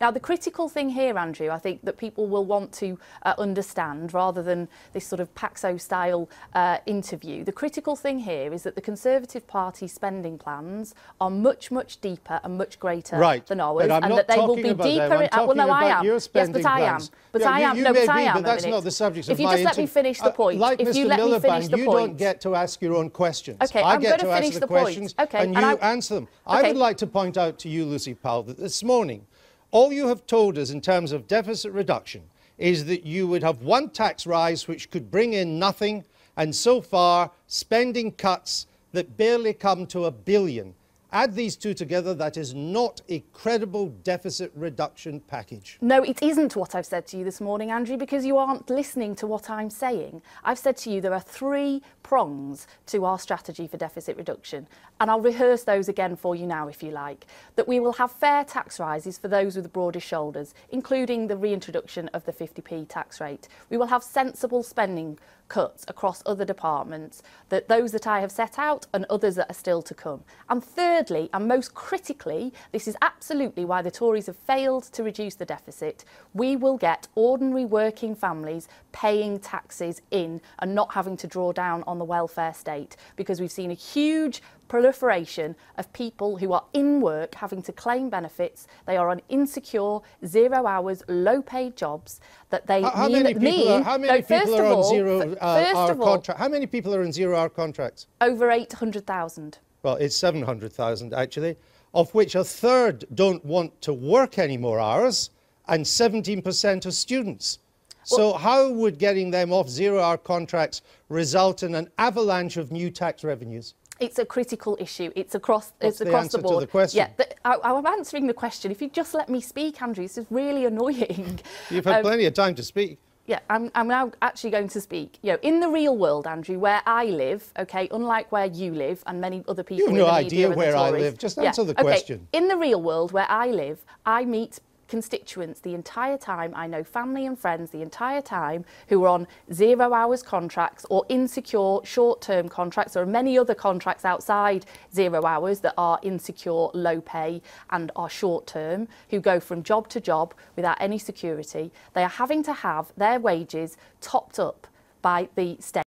Now, the critical thing here, Andrew, I think that people will want to understand, rather than this sort of Paxo-style interview, the critical thing here is that the Conservative Party spending plans are much, much deeper and much greater than ours, and that they will be deeper. Well, no, I am. Yes, but I am. But I am. No, but I am. But that's not the subject of my interview. If you just let me finish the point. Like if Mr. you let me finish the you point. don't get to ask your own questions. Okay, I I'm get going to finish ask the questions, point. and you answer them. I would like to point out to you, Lucy Powell, that this morning, all you have told us in terms of deficit reduction is that you would have one tax rise which could bring in nothing, and so far spending cuts that barely come to $1 billion. Add these two together, that is not a credible deficit reduction package. No, it isn't what I've said to you this morning, Andrew, because you aren't listening to what I'm saying. I've said to you there are 3 prongs to our strategy for deficit reduction, and I'll rehearse those again for you now, if you like. That we will have fair tax rises for those with the broadest shoulders, including the reintroduction of the 50p tax rate. We will have sensible spending cuts across other departments, that those that I have set out and others that are still to come. And thirdly, and most critically, this is absolutely why the Tories have failed to reduce the deficit, we will get ordinary working families paying taxes in and not having to draw down on the welfare state, because we've seen a huge proliferation of people who are in work having to claim benefits. They are on insecure, 0 hours, low paid jobs that they How many people are on 0 hour contracts? How many people are in 0 hour contracts? Over 800,000. Well, it's 700,000 actually, of which 1/3 don't want to work any more hours, and 17% are students. So how would getting them off 0 hour contracts result in an avalanche of new tax revenues? It's a critical issue. It's across the board. To the question? Yeah, I'm answering the question. If you just let me speak, Andrew, this is really annoying. You've had plenty of time to speak. Yeah, I'm now actually going to speak. You know, in the real world, Andrew, where I live, okay, unlike where you live and many other people in the media. You have no idea where I live. Just answer the question. In the real world where I live, I meet constituents the entire time. I know family and friends the entire time who are on 0 hours contracts or insecure short-term contracts, or many other contracts outside 0 hours that are insecure, low pay and are short-term, who go from job to job without any security. They are having to have their wages topped up by the state.